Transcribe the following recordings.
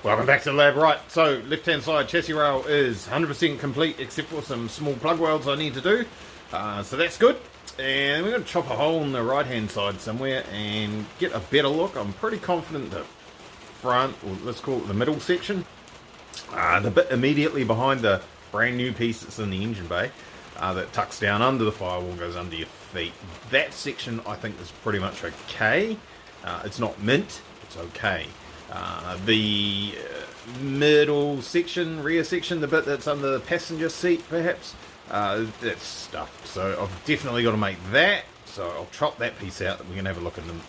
Welcome back to the lab. Right, so left hand side chassis rail is 100% complete except for some small plug welds I need to do, so that's good. And we're going to chop a hole in the right hand side somewhere and get a better look. I'm pretty confident the front, or let's call it the middle section, the bit immediately behind the brand new piece that's in the engine bay, that tucks down under the firewall, goes under your feet. That section I think is pretty much okay. It's not mint, it's okay. The middle section, rear section, the bit that's under the passenger seat perhaps, that's stuffed. So I've definitely got to make that. So I'll chop that piece out. We can have a look at them.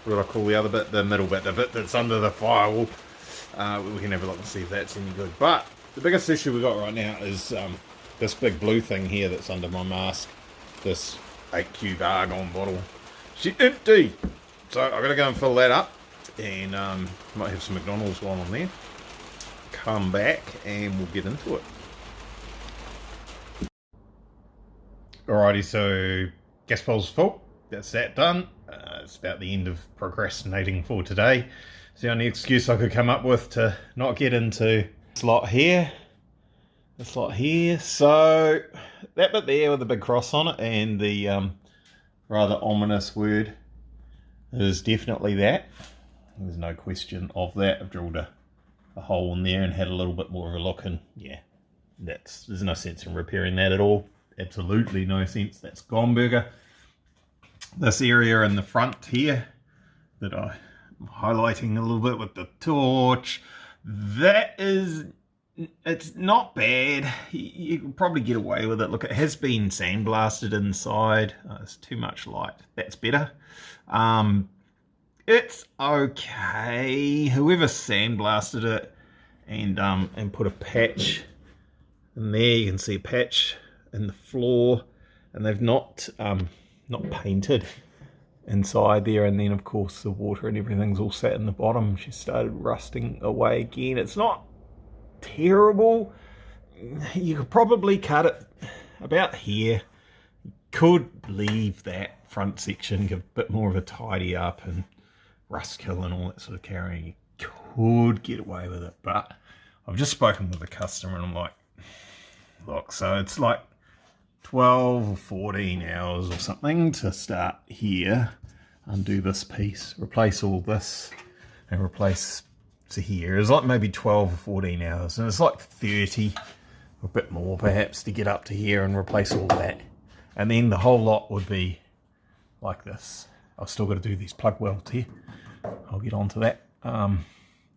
What do I call the other bit? The middle bit, the bit that's under the firewall. We can have a look and see if that's any good. But the biggest issue we got right now is this big blue thing here that's under my mask. This 8 cube argon bottle. She's empty. So I've got to go and fill that up. And might have some McDonald's while I'm there. Come back and we'll get into it. Alrighty, so gas bowl's full. That's that done. It's about the end of procrastinating for today. It's the only excuse I could come up with to not get into this lot here. This lot here. So that bit there with the big cross on it and the rather ominous word is definitely that. There's no question of that. I've drilled a hole in there and had a little bit more of a look, and yeah, there's no sense in repairing that at all. Absolutely no sense. That's gone burger. This area in the front here that I'm highlighting a little bit with the torch, it's not bad. You can probably get away with it. Look, it has been sandblasted inside. It's too much light. That's better. It's okay. Whoever sandblasted it and put a patch in there, you can see a patch in the floor, and they've not painted inside there. And then of course the water and everything's all sat in the bottom. She started rusting away again. It's not terrible. You could probably cut it about here. You could leave that front section, give a bit more of a tidy up and rust kill and all that sort of carrying. You could get away with it, but I've just spoken with the customer and I'm like, look, so it's like 12 or 14 hours or something to start here, undo this piece, replace all this and replace to here. It's like maybe 12 or 14 hours, and it's like 30 or a bit more perhaps to get up to here and replace all that, and then the whole lot would be like this. I've still got to do these plug welds here. I'll get on to that. And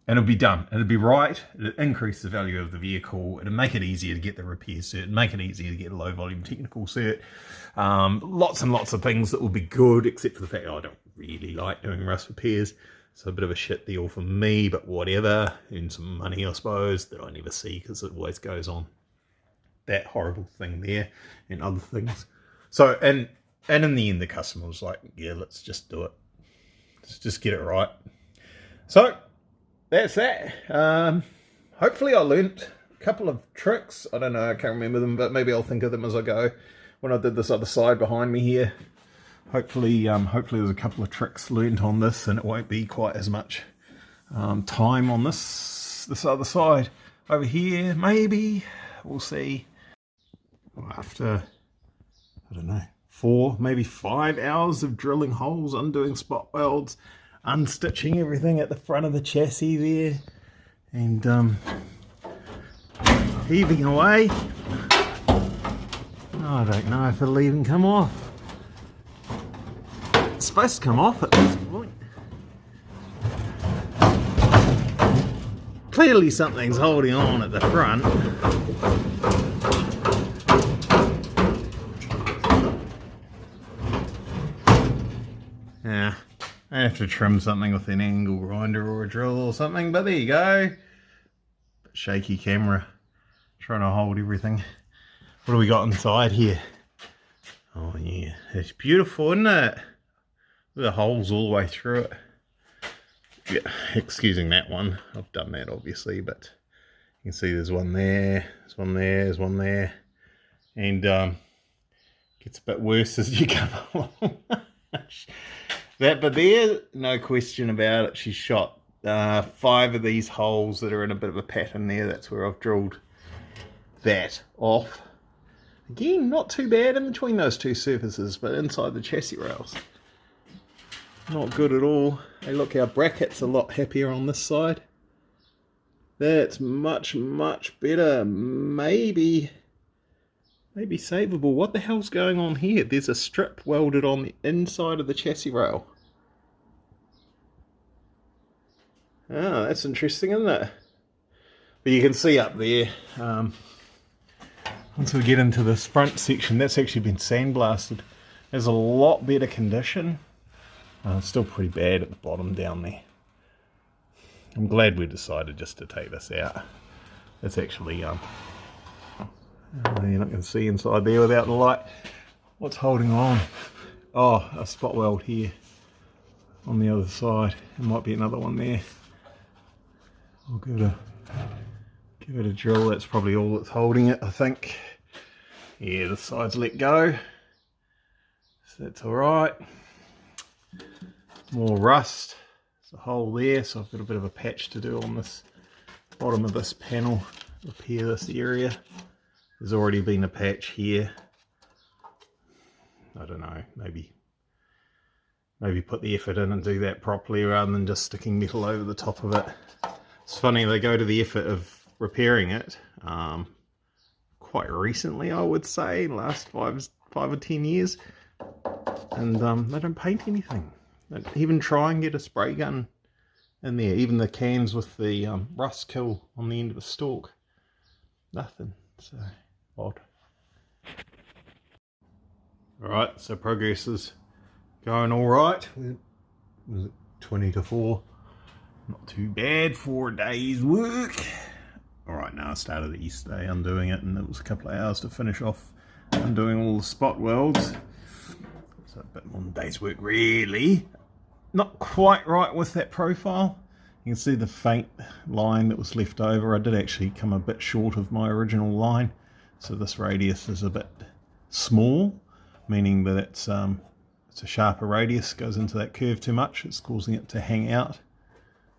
it'll be done. It'll be right. It'll increase the value of the vehicle. It'll make it easier to get the repair cert. Make it easier to get a low volume technical cert. Lots and lots of things that will be good, except for the fact I don't really like doing rust repairs. So a bit of a shit deal for me, but whatever. Earn some money, I suppose, that I never see because it always goes on. That horrible thing there and other things. So, and in the end, the customer was like, yeah, let's just do it. Let's just get it right. So that's that. Hopefully I learnt a couple of tricks. I don't know, I can't remember them, but maybe I'll think of them as I go. When I did this other side behind me here, hopefully there's a couple of tricks learnt on this, and it won't be quite as much time on this other side. Over here, maybe we'll see. After, I don't know, 4, maybe 5 hours of drilling holes, undoing spot welds, unstitching everything at the front of the chassis there, and heaving away. I don't know if it'll even come off. It's supposed to come off at this point. Clearly something's holding on at the front. Yeah, I have to trim something with an angle grinder or a drill or something, but there you go. Shaky camera, trying to hold everything. What do we got inside here? Oh yeah, it's beautiful, isn't it? With the holes all the way through it. Yeah, excusing that one. I've done that obviously, but you can see there's one there, there's one there, there's one there. And gets a bit worse as you come along. That but there, no question about it, she's shot 5 of these holes that are in a bit of a pattern there. That's where I've drilled that off. Again, not too bad in between those two surfaces, but inside the chassis rails, not good at all. Hey, look, our bracket's a lot happier on this side. That's much better. Maybe savable. What the hell's going on here? There's a strip welded on the inside of the chassis rail. Oh, that's interesting, isn't it? But you can see up there, once we get into this front section, that's actually been sandblasted. There's a lot better condition. It's still pretty bad at the bottom down there. I'm glad we decided just to take this out. It's actually, you're not going to see inside there without the light. What's holding on? Oh, a spot weld here on the other side. There might be another one there. I'll give it a drill. That's probably all that's holding it, I think. Yeah, the side's let go, so that's all right. More rust. There's a hole there, so I've got a bit of a patch to do on this bottom of this panel, repair this area. There's already been a patch here. I don't know, maybe put the effort in and do that properly rather than just sticking metal over the top of it. It's funny, they go to the effort of repairing it quite recently, I would say, last 5 or 10 years, and they don't paint anything. They don't even try and get a spray gun in there. Even the cans with the rust kill on the end of a stalk, nothing. So odd. Alright, so progress is going alright. Was it 20 to 4? Not too bad, 4 days work. Alright, now I started the east day undoing it, and it was a couple of hours to finish off undoing all the spot welds. So a bit more than a day's work really. Not quite right with that profile. You can see the faint line that was left over. I did actually come a bit short of my original line, so this radius is a bit small, meaning that it's a sharper radius, goes into that curve too much. It's causing it to hang out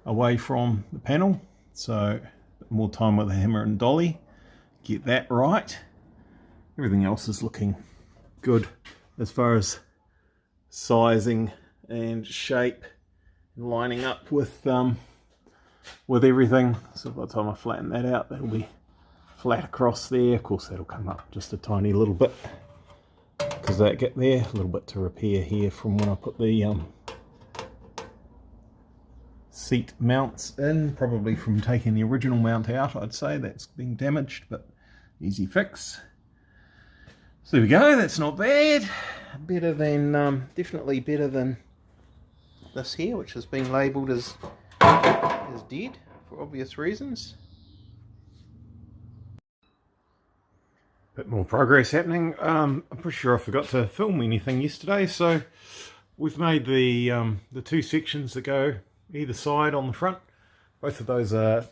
away from the panel, so more time with the hammer and dolly, get that right. Everything else is looking good as far as sizing and shape and lining up with everything. So by the time I flatten that out, that'll be flat across there. Of course, that'll come up just a tiny little bit because that get there, a little bit to repair here from when I put the seat mounts in, probably from taking the original mount out. I'd say that's been damaged, but easy fix. So there we go, that's not bad. Better than, definitely better than this here, which has been labelled as dead for obvious reasons. Bit more progress happening. I'm pretty sure I forgot to film anything yesterday, so we've made the 2 sections that go either side on the front. Both of those are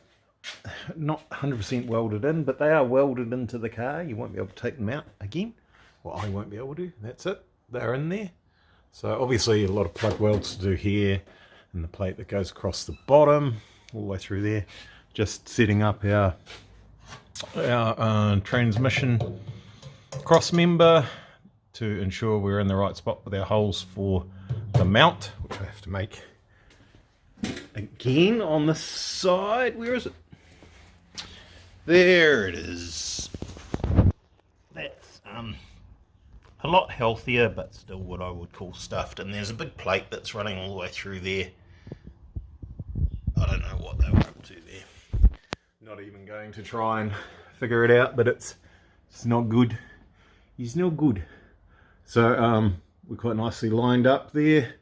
not 100% welded in, but they are welded into the car. You won't be able to take them out again. Well, I won't be able to. That's it. They're in there. So obviously a lot of plug welds to do here, and the plate that goes across the bottom all the way through there. Just setting up our transmission cross member to ensure we're in the right spot with our holes for the mount, which I have to make again on the side. Where is it? There it is. That's a lot healthier, but still what I would call stuffed. And there's a big plate that's running all the way through there. I don't know what they were up to there. Not even going to try and figure it out, but it's not good. It's not good. So we're quite nicely lined up there.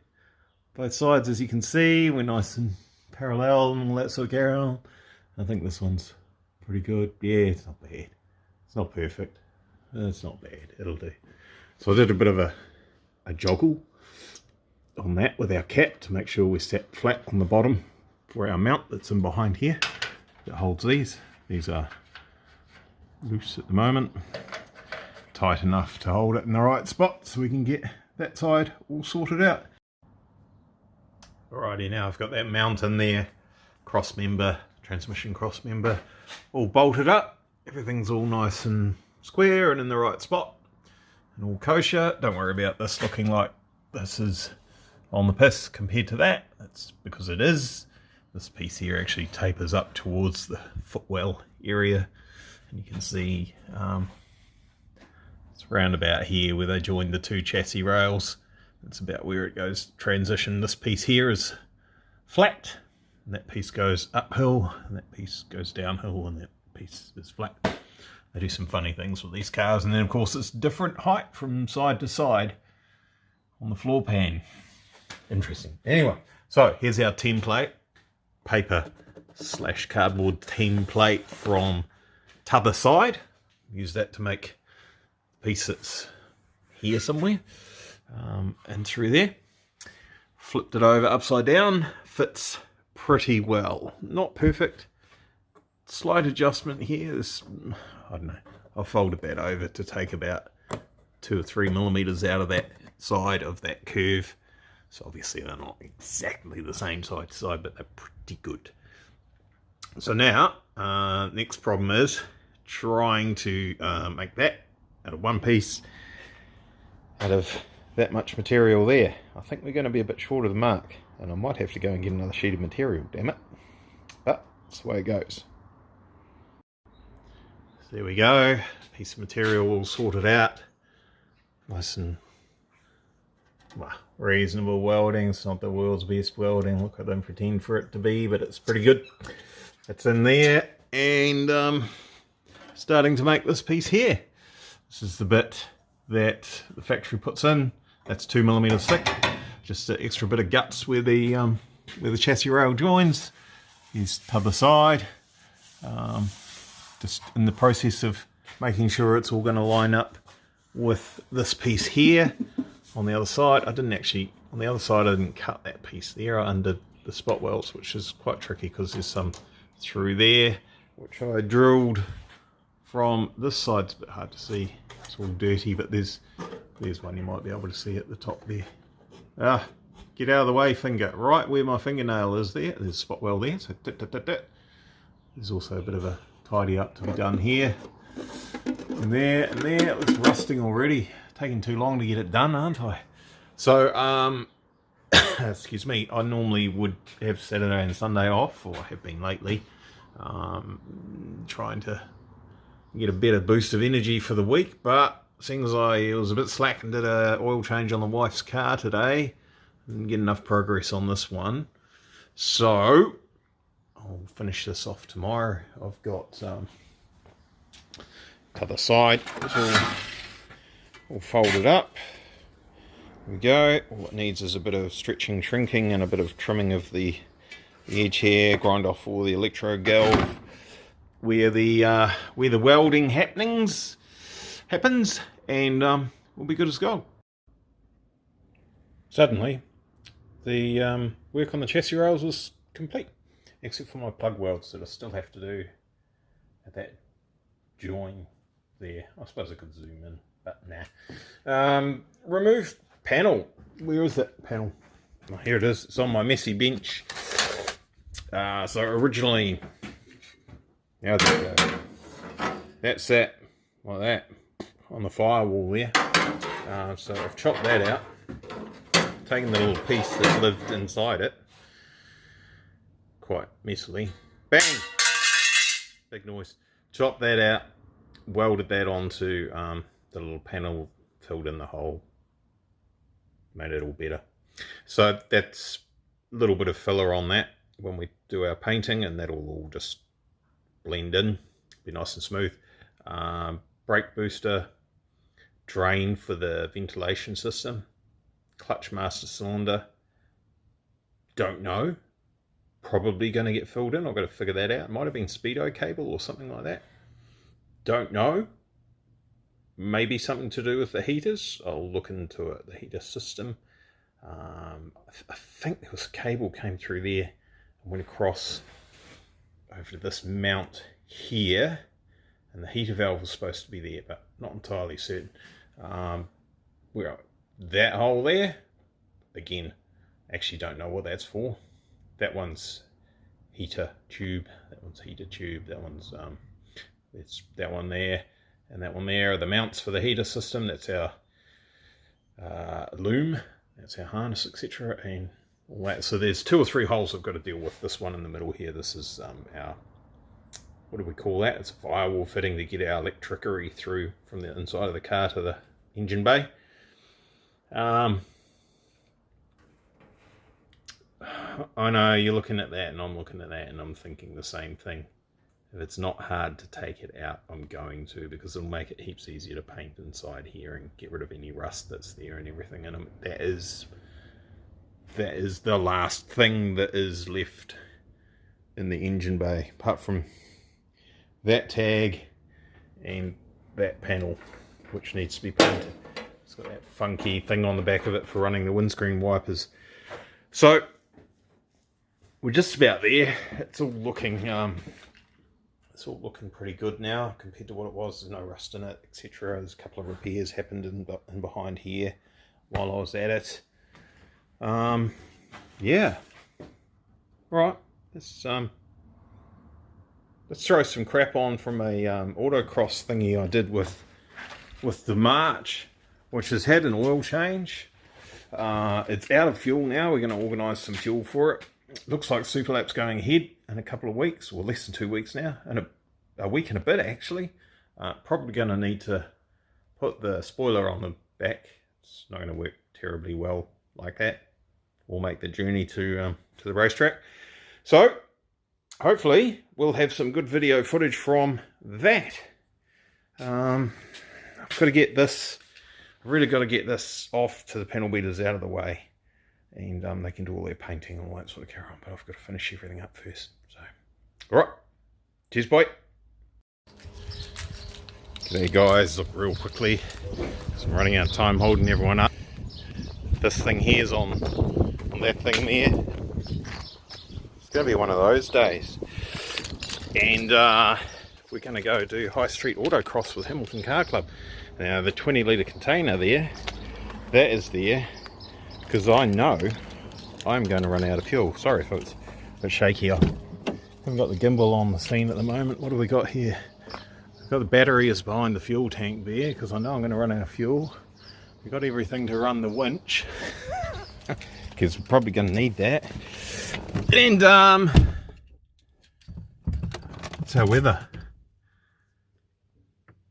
Both sides, as you can see, we're nice and parallel and all that sort of carry on. I think this one's pretty good. Yeah, it's not bad. It's not perfect. It's not bad. It'll do. So I did a bit of a joggle on that with our cap to make sure we sat flat on the bottom for our mount that's in behind here. That holds these. These are loose at the moment. Tight enough to hold it in the right spot so we can get that side all sorted out. Alrighty, now I've got that mount in there. cross member, transmission cross member, all bolted up. Everything's all nice and square and in the right spot and all kosher. Don't worry about this looking like this is on the piss compared to that. That's because it is. This piece here actually tapers up towards the footwell area, and you can see it's round about here where they joined the two chassis rails. That's about where it goes transition. This piece here is flat, and that piece goes uphill, and that piece goes downhill, and that piece is flat. They do some funny things with these cars, and then of course it's different height from side to side on the floor pan. Interesting. Anyway, so here's our template, paper / cardboard template from t'other side. Use that to make the piece that's here somewhere, and through there. Flipped it over upside down, fits pretty well. Not perfect. Slight adjustment here. This, I don't know, I've folded that over to take about 2 or 3 millimeters out of that side of that curve. So obviously they're not exactly the same side to side, but they're pretty good. So now, next problem is trying to make that out of one piece, out of that much material there. I think we're going to be a bit short of the mark, and I might have to go and get another sheet of material, damn it. But that's the way it goes. So there we go, piece of material all sorted out. Nice and, well, reasonable welding. It's not the world's best welding. Look, I don't pretend for it to be, but it's pretty good. It's in there, and starting to make this piece here. This is the bit that the factory puts in. That's 2 millimeters thick. Just an extra bit of guts where the chassis rail joins. Here's t'other side. Just in the process of making sure it's all going to line up with this piece here. On the other side, I didn't cut that piece there. I undid the spot welds, which is quite tricky because there's some through there, which I drilled from this side. It's a bit hard to see. It's all dirty, but there's one you might be able to see at the top there. Get out of the way, finger. Right where my fingernail is there. There's a spot weld there. So there's also a bit of a tidy up to be done here. And there, and there. It was rusting already. Taking too long to get it done, aren't I? So, excuse me, I normally would have Saturday and Sunday off, or have been lately, trying to get a better boost of energy for the week, but seeing as I was a bit slack and did an oil change on the wife's car today, didn't get enough progress on this one, so I'll finish this off tomorrow. I've got t'other side, it's all folded up. There we go. All it needs is a bit of stretching, shrinking, and a bit of trimming of the edge here. Grind off all the electro galv where the welding happens, and we'll be good as gold. Suddenly, the work on the chassis rails was complete, except for my plug welds that I still have to do at that join there. I suppose I could zoom in, but nah. Remove panel. Where is that panel? Oh, here it is. It's on my messy bench. So originally, how's that go? That's that, like that, on the firewall there. So I've chopped that out, taken the little piece that lived inside it, quite messily. Bang! Big noise. Chopped that out, welded that onto the little panel, filled in the hole, made it all better. So that's a little bit of filler on that when we do our painting, and that'll all just blend in, be nice and smooth. Brake booster, drain for the ventilation system, clutch master cylinder, don't know, probably going to get filled in. I've got to figure that out. It might have been speedo cable or something like that, don't know. Maybe something to do with the heaters. I'll look into it, the heater system. I think there was a cable came through there and went across over to this mount here, and the heater valve was supposed to be there, but not entirely certain. Well, that hole there, again, actually don't know what that's for. That one's heater tube. That one's heater tube. That one's it's that one there, and that one there are the mounts for the heater system. That's our loom. That's our harness, etc. And all that. So there's 2 or 3 holes I've got to deal with. This one in the middle here. This is our, what do we call that? It's a firewall fitting to get our electricity through from the inside of the car to the engine bay. I know you're looking at that and I'm looking at that and I'm thinking the same thing. If it's not hard to take it out, I'm going to, because it'll make it heaps easier to paint inside here and get rid of any rust that's there and everything. And that is the last thing that is left in the engine bay, apart from that tag and that panel, which needs to be painted. It's got that funky thing on the back of it for running the windscreen wipers. So we're just about there. It's all looking pretty good now compared to what it was. There's no rust in it, etc. There's a couple of repairs happened in behind here while I was at it. Yeah. Right. Let's throw some crap on from a autocross thingy I did with the March, which has had an oil change. It's out of fuel now. We're going to organise some fuel for it. Looks like Superlap's going ahead in a couple of weeks, or less than 2 weeks now, and a week and a bit actually. Probably going to need to put the spoiler on the back. It's not going to work terribly well like that. We'll make the journey to the racetrack. So hopefully we'll have some good video footage from that. I've got to get this. I've really got to get this off to the panel beaters out of the way, and they can do all their painting and all that sort of carry on, but I've got to finish everything up first. So, alright, cheers, boy. G'day guys, look real quickly, I'm running out of time holding everyone up. This thing here's on that thing there. It's going to be one of those days, and we're going to go do High Street Autocross with Hamilton Car Club. Now the 20 litre container there, that is there because I know I'm going to run out of fuel. Sorry if it's a bit shaky. I haven't got the gimbal on the scene at the moment. What do we got here? We've got the battery is behind the fuel tank there because I know I'm going to run out of fuel. We've got everything to run the winch because we're probably going to need that. And it's our weather.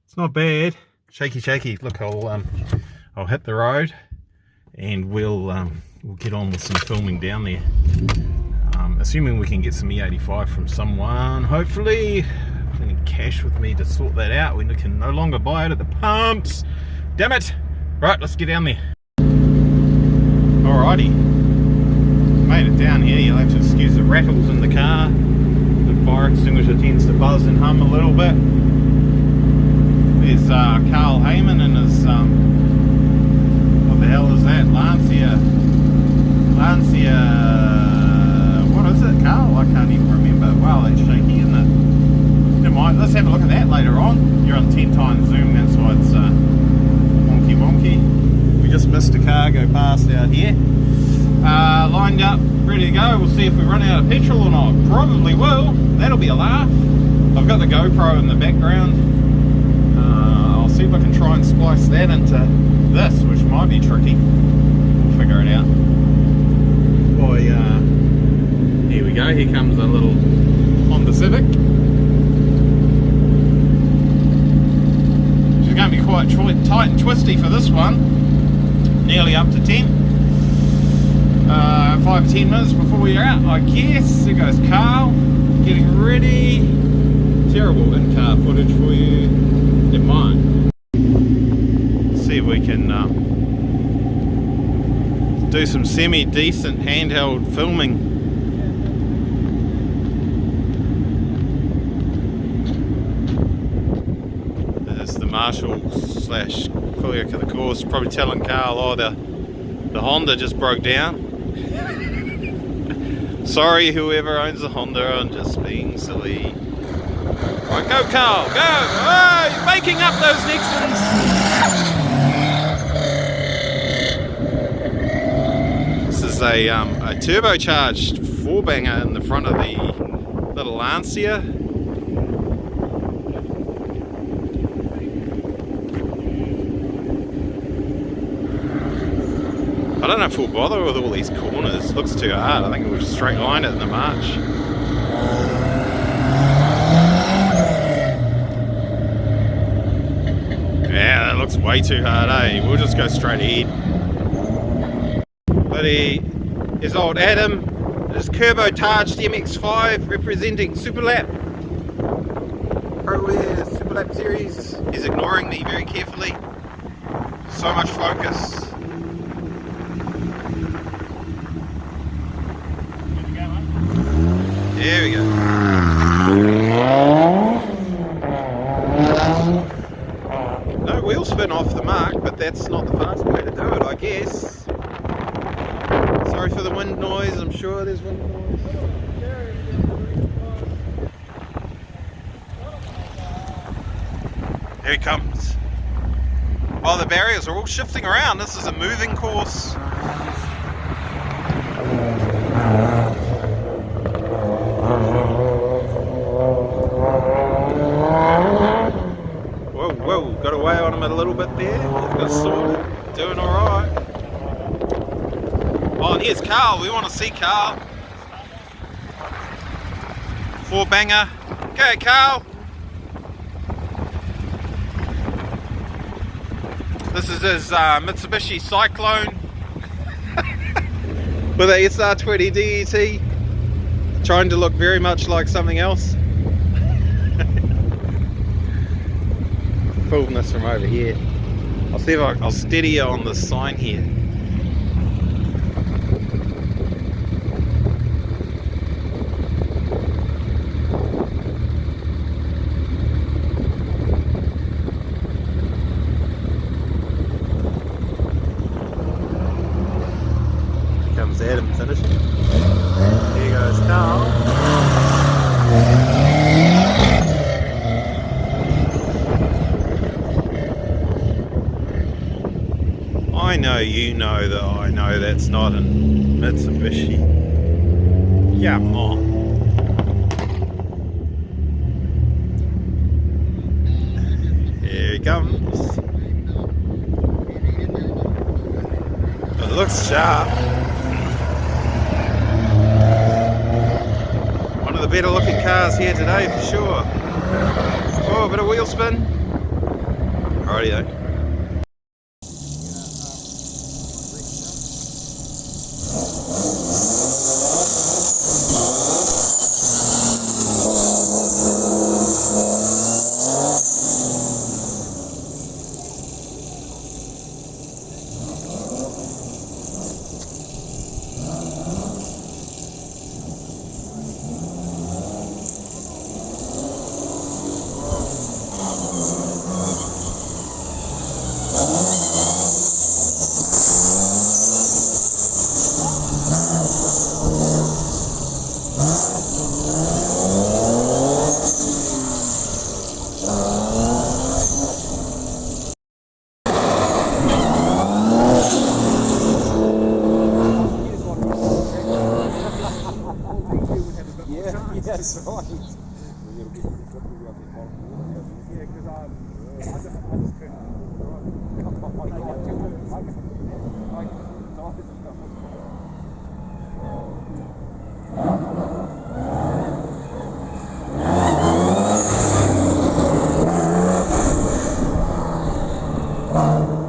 It's not bad. Shaky. Look, I'll hit the road, and we'll get on with some filming down there. Assuming we can get some E85 from someone, hopefully. I need cash with me to sort that out. We can no longer buy it at the pumps. Damn it! Right, let's get down there. Alrighty, made it down here. You'll have to excuse the rattles in the car. The fire extinguisher tends to buzz and hum a little bit. There's Carl Heyman and his, what the hell is that? Lancia, what is it, Carl? I can't even remember. Wow, that's shaky, isn't it? Never mind, let's have a look at that later on. You're on 10 times zoom, that's why it's wonky. We just missed a car go past out here. Lined up, ready to go. We'll see if we run out of petrol or not. Probably will. That'll be a laugh. I've got the GoPro in the background. I'll see if I can try and splice that into this, which might be tricky. We'll figure it out. Boy, here we go. Here comes a little Honda Civic. She's going to be quite tight and twisty for this one. Nearly up to 10. 5 or 10 minutes before we're out, I guess. There goes Carl, getting ready. Terrible in-car footage for you in mine. See if we can do some semi-decent handheld filming. There's the marshal slash clerk of the course, probably telling Carl, oh, the Honda just broke down. Sorry, whoever owns the Honda, I'm just being silly. Right, go Carl, go! Oh, you're making up those Nixons! This is a turbocharged 4-banger in the front of the little Lancia. I don't know if we'll bother with all these corners. It looks too hard. I think we'll just straight line it in the march. Yeah, that looks way too hard, eh? We'll just go straight ahead. But here's old Adam, his turbocharged MX-5 representing Superlap. Pro Air Superlap Series. He's ignoring me very carefully. So much focus. There we go. No wheel spin off the mark, but that's not the fast way to do it, I guess. Sorry for the wind noise, I'm sure there's wind noise. Here he comes. Oh, the barriers are all shifting around. This is a moving course. Whoa, got away on him a little bit there. Got sorted. Doing alright. Oh, and here's Carl. We want to see Carl. 4-banger. Okay, Carl. This is his Mitsubishi Cyclone with a SR20 DET. Trying to look very much like something else. Filming this from over here. I'll see if I'll steady you on the sign here. Here comes Adam finishing. Here goes Carl. I know you know that I know that's not a Mitsubishi. Come on. Here he comes. It looks sharp. One of the better looking cars here today for sure. Oh, a bit of wheel spin. Rightio. That's right. Yeah,